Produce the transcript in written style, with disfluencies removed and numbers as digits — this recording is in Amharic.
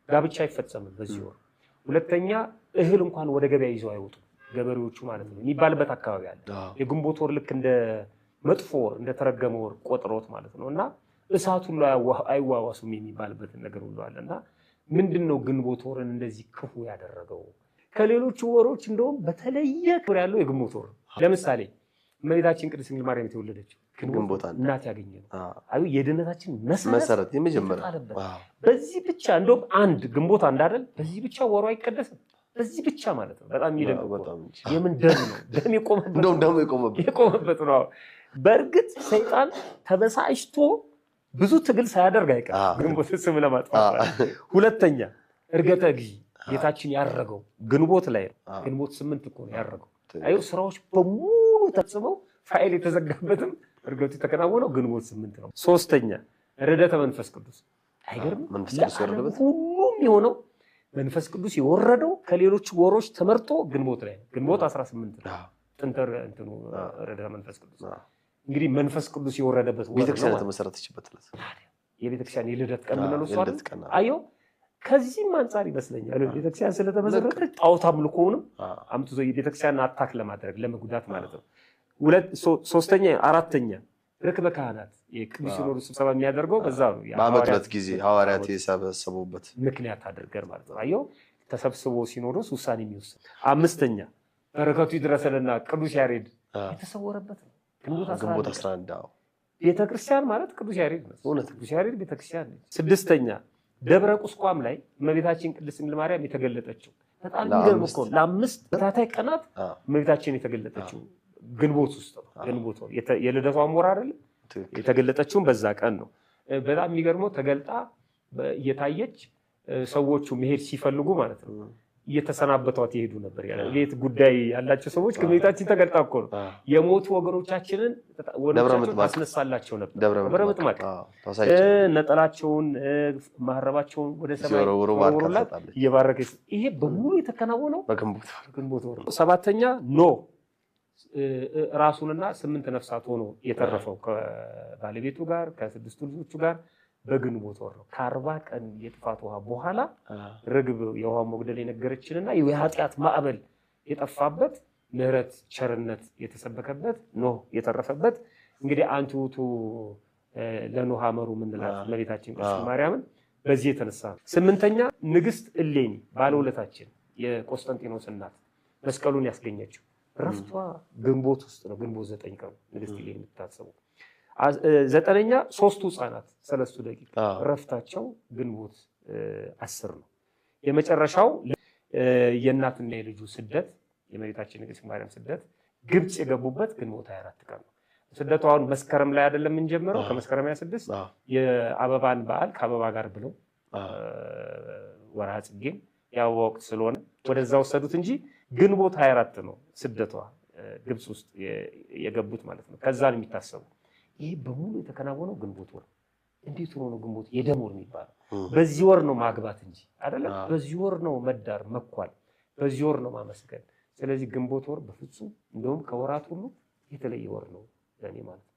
ጋብቻ አይፈጸምም በዚህ ወር። ሁለተኛ እህል እንኳን ወደ ገበያ ይዘው አይወጡም ገበሬዎቹ ማለት ነው የሚባልበት አካባቢ አለ። የግንቦት ወር ልክ እንደ መጥፎ ወር እንደ ተረገመ ወር ቆጥሮት ማለት ነውና እሳቱ ላይ አይዋዋሱም የሚባልበት ነገር ሁሉ አለና ምንድነው ግንቦት ወርን እንደዚህ ክፉ ያደረገው? ከሌሎቹ ወሮች እንደውም በተለየ ክብር ያለው የግንቦት ወር። ለምሳሌ እመቤታችን ቅድስት ድንግል ማርያም የተወለደችው ግንቦት እናት ያገኘነው አዩ የድነታችን መሰረት የመጀመሪያ በዚህ ብቻ እንደውም አንድ ግንቦት አንድ አይደል በዚህ ብቻ ወሩ አይቀደስም። በዚህ ብቻ ማለት ነው። በጣም ይደንቀው የምን ደም ነው ደም የቆመበት ነው። በእርግጥ ሰይጣን ተበሳጭቶ ብዙ ትግል ሳያደርግ አይቀርም ግንቦት ስም ለማጥፋት። ሁለተኛ እርገተ እግዚእ ጌታችን ያረገው ግንቦት ላይ ነው። ግንቦት 8 እኮ ነው ያረገው። አዩ ስራዎች በሙሉ ተጽፈው ፋይል የተዘጋበትም እርገቱ የተከናወነው ግንቦት 8 ነው። ሶስተኛ ረደተ መንፈስ ቅዱስ አይገርም? መንፈስ ቅዱስ የወረደበት ሁሉም የሆነው መንፈስ ቅዱስ የወረደው ከሌሎች ወሮች ተመርጦ ግንቦት ላይ ነው። ግንቦት 18 ነው ጥንተር እንትኑ ረደተ መንፈስ ቅዱስ እንግዲህ መንፈስ ቅዱስ የወረደበት ወር ነው። ቤተክርስቲያን የተመሰረተችበት ዕለት የቤተክርስቲያን የልደት ቀን ምን ነው ሷል አዩ ከዚህም አንፃር ይመስለኛል ቤተክርስቲያን ስለተመሰረተች ጣዖት አምልኮውንም አምጥቶ የቤተክርስቲያን አታክ ለማድረግ ለመጉዳት ማለት ነው። ሶስተኛ አራተኛ ርክበ ካህናት የቅዱስ ሲኖዶስ ስብሰባ የሚያደርገው በዛ ነው። በዓመት ጊዜ ሐዋርያት የሰበሰቡበት ምክንያት አድርገን ማለት ነው። አየው ተሰብስቦ ሲኖዶስ ውሳኔ የሚወስን። አምስተኛ በረከቱ ይድረሰልና ቅዱስ ያሬድ የተሰወረበት ነው ግንቦት 11 ቤተክርስቲያን ማለት ቅዱስ ያሬድ ነው። ቅዱስ ያሬድ ቤተክርስቲያን ነው። ስድስተኛ ደብረ ቁስቋም ላይ እመቤታችን ቅድስት ድንግል ማርያም የተገለጠችው በጣም የሚገርም እኮ ለአምስት ተከታታይ ቀናት እመቤታችን የተገለጠችው ግንቦት ውስጥ ነው። ግንቦት የልደቷ ወር አይደል የተገለጠችው በዛ ቀን ነው። በጣም የሚገርመው ተገልጣ እየታየች ሰዎቹ መሄድ ሲፈልጉ ማለት ነው እየተሰናበቷት ይሄዱ ነበር። ቤት ጉዳይ ያላቸው ሰዎች ከቤታችን ተገልጣ እኮ ነው የሞቱ ወገኖቻችንን ወገኖቻቸውን አስነሳላቸው ነበር። ደብረ ምጥማቅ ነጠላቸውን ማህረባቸውን ወደ ሰማይ ወሩላት እየባረከች ይሄ በሙሉ የተከናወነው በግንቦት ወር። ሰባተኛ ኖህ ራሱንና 8 ነፍሳት ሆኖ የተረፈው ከባለቤቱ ጋር ከ6 ልጆቹ ጋር በግንቦት ወር ነው። ከ40 ቀን የጥፋት ውሃ በኋላ ርግብ የውሃ ሞግደል የነገረችንና የኃጢአት ማዕበል የጠፋበት ምህረት ቸርነት የተሰበከበት ኖህ የተረፈበት እንግዲህ አንቱ ውእቱ ለኖህ አመሩ ምንላት እመቤታችን ቅድስት ማርያምን በዚህ የተነሳ ነው። 8ኛ ንግስት እሌኒ ባለውለታችን የቆስጠንጢኖስ እናት መስቀሉን ያስገኘችው ረፍቷ ግንቦት ውስጥ ነው። ግንቦት 9 ቀን ንግስት እሌኒ የምታሰበው። 9ኛ ሶስቱ ህፃናት 3 ደቂቃ ረፍታቸው ግንቦት 10 ነው። የመጨረሻው የእናትና የልጁ ስደት የእመቤታችን ንግስት ማርያም ስደት ግብጽ የገቡበት ግንቦት 24 ቀን ነው። ስደቱ አሁን መስከረም ላይ አይደለም የምንጀምረው ከመስከረም 26 የአበባን በዓል ከአበባ ጋር ብለው ወርሃ ጽጌን ያው ወቅት ስለሆነ ወደዛ ወሰዱት እንጂ ግንቦት 24 ነው ስደቷ ግብጽ ውስጥ የገቡት ማለት ነው። ከዛ ነው የሚታሰበው። ይሄ በሙሉ የተከናወነው ግንቦት ወር። እንዴት ሆኖ ነው ግንቦት የደም ወር የሚባለው? በዚህ ወር ነው ማግባት እንጂ አይደለም። በዚህ ወር ነው መዳር መኳል፣ በዚህ ወር ነው ማመስገን። ስለዚህ ግንቦት ወር በፍጹም እንደውም ከወራት ሁሉ የተለየ ወር ነው ለኔ ማለት ነው።